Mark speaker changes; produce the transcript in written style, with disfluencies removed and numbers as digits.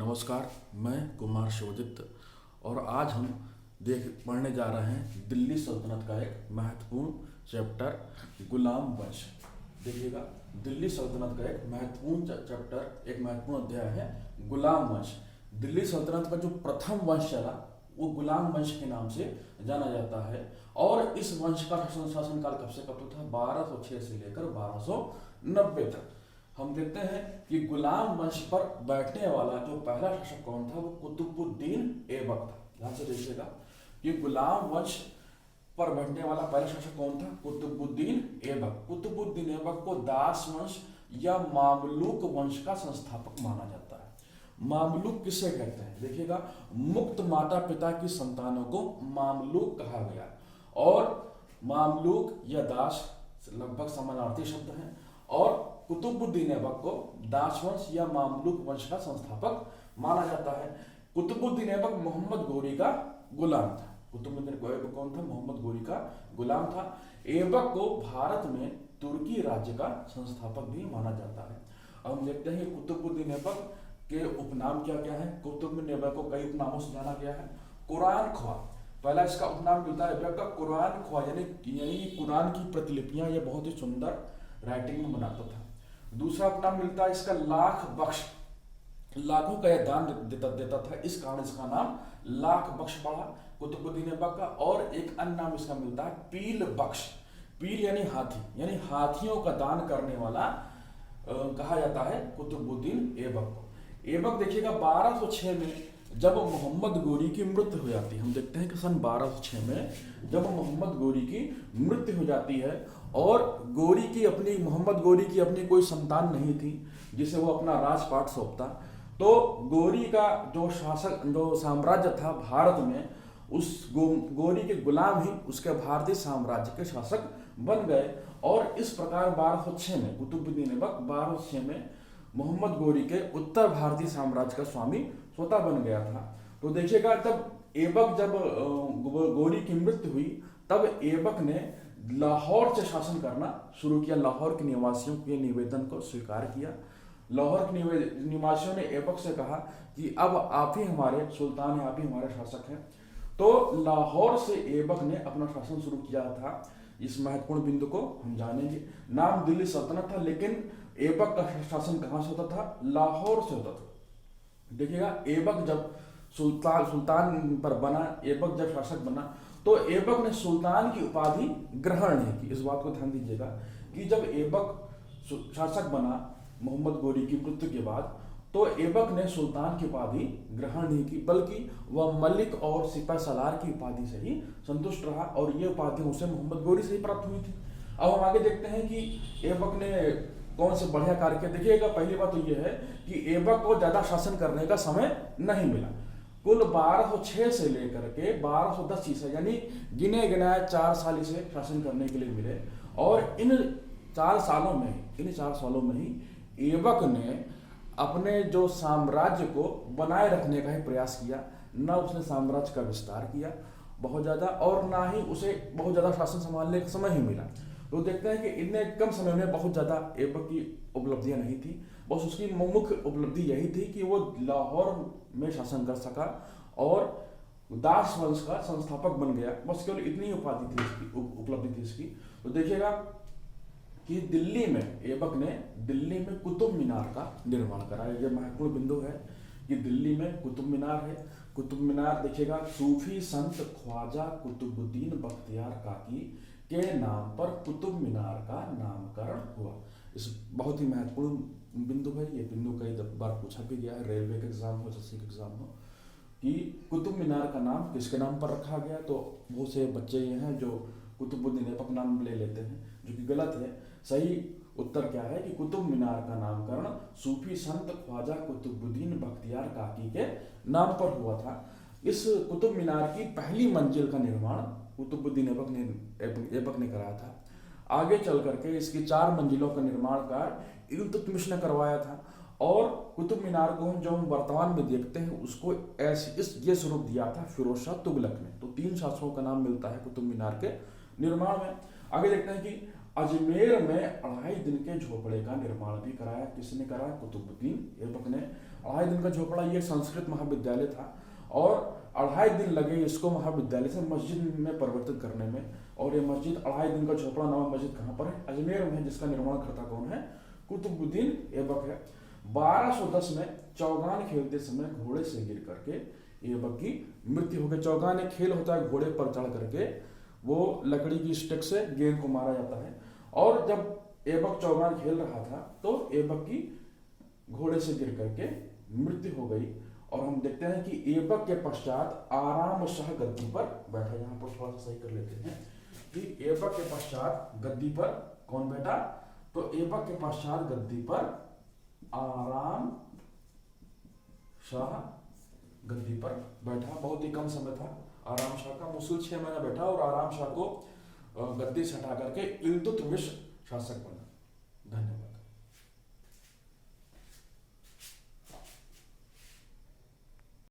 Speaker 1: नमस्कार, मैं कुमार शिवदत्त और आज हम पढ़ने जा रहे हैं दिल्ली सल्तनत का एक महत्वपूर्ण चैप्टर गुलाम वंश। देखिएगा, दिल्ली सल्तनत का एक महत्वपूर्ण चैप्टर, एक महत्वपूर्ण अध्याय है गुलाम वंश। दिल्ली सल्तनत का जो प्रथम वंश चला वो गुलाम वंश के नाम से जाना जाता है और इस वंश का शासनकाल कब से कब तक था? 1206 से लेकर 1290 तक। हम देखते हैं कि गुलाम वंश पर बैठने वाला जो पहला शासक कौन था, वो कुतुबुद्दीन ऐबक था। ध्यान से देखिएगा कि गुलाम वंश पर बैठने वाला पहला शासक कौन था? कुतुबुद्दीन ऐबक। कुतुबुद्दीन ऐबक को दास वंश या मामलुक वंश का संस्थापक माना जाता है। मामलुक किसे कहते हैं? देखिएगा, मुक्त माता पिता की संतानों को मामलुक कहा गया और मामलुक या दास लगभग समानार्थी शब्द हैं और कुतुबुद्दीन ऐबक को दासवंश या मामलुक वंश का संस्थापक माना जाता है। कुतुबुद्दीन ऐबक मोहम्मद गोरी का गुलाम था। कुतुबुद्दीन ऐबक कौन था? मोहम्मद गोरी का गुलाम था। ऐबक को भारत में तुर्की राज्य का संस्थापक भी माना जाता है। अब हम देखते हैं कुतुबुद्दीन ऐबक के उपनाम क्या क्या है। कुतुबुद्दीन ऐबक को कई उपनामों से जाना गया है। कुरान ख्वाह, पहला इसका उपनाम मिलता है ऐबक का कुरान ख्वाह, यानी कुरान की प्रतिलिपियां ये बहुत ही सुंदर राइटिंग में बनाता था। दूसरा उपनाम मिलता है इसका लाख बख्श, लाखों का यह दान देता था, इस कारण इसका नाम लाख बख्श पड़ा कुतुबुद्दीन ऐबक का। और एक अन्य नाम इसका मिलता है पील बख्श। पील यानी हाथी, यानी हाथियों का दान करने वाला कहा जाता है कुतुबुद्दीन ऐबक को। ऐबक देखिएगा 1206 में जब मोहम्मद गोरी की मृत्यु हो जाती है, हम देखते हैं कि सन 1206 में जब मोहम्मद गोरी की मृत्यु हो जाती है और मोहम्मद गोरी की अपनी कोई संतान नहीं थी जिसे वो अपना राजपाट सौंपता, तो गोरी का जो साम्राज्य था भारत में, उस गोरी के गुलाम ही उसके भारतीय साम्राज्य के शासक बन गए। और इस प्रकार 1206 में कुतुबुद्दीन ऐबक 1206 में मोहम्मद गोरी के उत्तर भारतीय साम्राज्य का स्वामी स्वतः बन गया था। तो देखिएगा, जब गोरी की मृत्यु हुई तब ऐबक ने लाहौर से शासन करना शुरू किया। लाहौर के निवासियों के निवेदन को स्वीकार किया। लाहौर के निवासियों ने ऐबक से कहा कि अब आप ही हमारे सुल्तान हैं, आप ही हमारे शासक हैं। तो लाहौर से ऐबक ने अपना शासन शुरू किया था। इस महत्वपूर्ण बिंदु को हम जानेंगे। नाम दिल्ली सल्तनत था, लेकिन ऐबक का शासन कहाँ से होता था? लाहौर से होता था। देखिएगा, ऐबक जब सुल्तान पर बना, ऐबक जब शासक बना, तो ऐबक ने सुल्तान की उपाधि ग्रहण नहीं की। इस बात को ध्यान दीजिएगा कि जब ऐबक शासक बना मोहम्मद गोरी की मृत्यु के बाद, तो ऐबक ने सुल्तान की उपाधि ग्रहण नहीं की, बल्कि वह मलिक और सिपह सलार की उपाधि से ही संतुष्ट रहा और ये उपाधि उसे मोहम्मद गोरी से ही प्राप्त हुई थी। अब हम आगे देखते हैं कि ऐबक ने कौन से बढ़िया कार्य किया। देखिएगा, पहली बात तो यह है कि ऐबक को ज्यादा शासन करने का समय नहीं मिला। कुल 1206 से लेकर के 1210 ईसा, यानी गिने गिनाए 4 साल इसे शासन करने के लिए मिले। और इन 4 सालों में ही ऐबक ने अपने जो साम्राज्य को बनाए रखने का ही प्रयास किया। न उसने साम्राज्य का विस्तार किया बहुत ज्यादा और ना ही उसे बहुत ज्यादा शासन संभालने का समय ही मिला। तो देखते हैं कि इतने कम समय में बहुत ज्यादा ऐबक की उपलब्धियां नहीं थी। बस उसकी मुख्य उपलब्धि यही थी कि वो लाहौर में शासन कर सका और दास वंश का संस्थापक बन गया। बस केवल इतनी उपलब्धि थी इसकी। तो देखिएगा कि ऐबक ने दिल्ली में कुतुब मीनार का निर्माण कराया। यह महत्वपूर्ण बिंदु है कि दिल्ली में कुतुब मीनार है। कुतुब मीनार देखिएगा, सूफी संत ख्वाजा कुतुबुद्दीन बख्तियार काकी के नाम पर कुतुब मीनार का नामकरण हुआ। इस बहुत ही महत्वपूर्ण बिंदु है। ये बिंदु कई बार पूछा भी गया है, रेलवे के एग्जाम हो, एसएससी के एग्जाम हो, कि कुतुब मीनार का नाम किसके नाम पर रखा गया। तो बहुत से बच्चे ये हैं जो कुतुबुद्दीन ऐबक नाम ले लेते हैं, जो कि गलत है। सही उत्तर क्या है कि कुतुब मीनार का नामकरण सूफी संत ख्वाजा कुतुबुद्दीन बख्तियार काकी के नाम पर हुआ था। इस कुतुब मीनार की पहली मंजिल का निर्माण कुतुबुद्दीन ऐबक ने कराया था। आगे चल करके इसकी 4 मंजिलों का निर्माण कार्य इल्तुतमिश ने करवाया था। और कुतुब मीनार को जो हम वर्तमान में देखते हैं उसको ये स्वरूप दिया था फिरोज शाह तुगलक ने। तो 3 शासकों का नाम मिलता है कुतुब मीनार के निर्माण में। आगे देखते हैं कि अजमेर में 2.5 दिन के झोपड़े का निर्माण भी कराया। किसने कराया? कुतुबुद्दीन ऐबक ने। 2.5 दिन का झोपड़ा, ये संस्कृत महाविद्यालय था और 2.5 दिन लगे इसको महाविद्यालय से मस्जिद में परिवर्तित करने में। और ये मस्जिद 2.5 दिन का झोपड़ा नामक मस्जिद कहाँ पर है? अजमेर में है, जिसका निर्माण करता कौन है? कुतुबुद्दीन ऐबक है। 1210 में चौगान खेलते समय घोड़े से गिर करके ऐबक की मृत्यु हो गई। चौगान एक खेल होता है, घोड़े पर चढ़ करके वो लकड़ी की स्टिक से गेंद को मारा जाता है। और जब ऐबक चौगान खेल रहा था तो ऐबक की घोड़े से गिर करके मृत्यु हो गई। और हम देखते हैं कि ऐबक के पश्चात आराम शाह गद्दी पर बैठा। यहाँ पर थोड़ा सा सही कर लेते हैं कि ऐबक के पश्चात गद्दी पर कौन बैठा? तो ऐबक के पश्चात गद्दी पर आराम शाह गद्दी पर बैठा। बहुत ही कम समय था आराम शाह का, मुश्किल 6 महीना बैठा और आराम शाह को गद्दी से हटा करके इल्तुतमिश शासक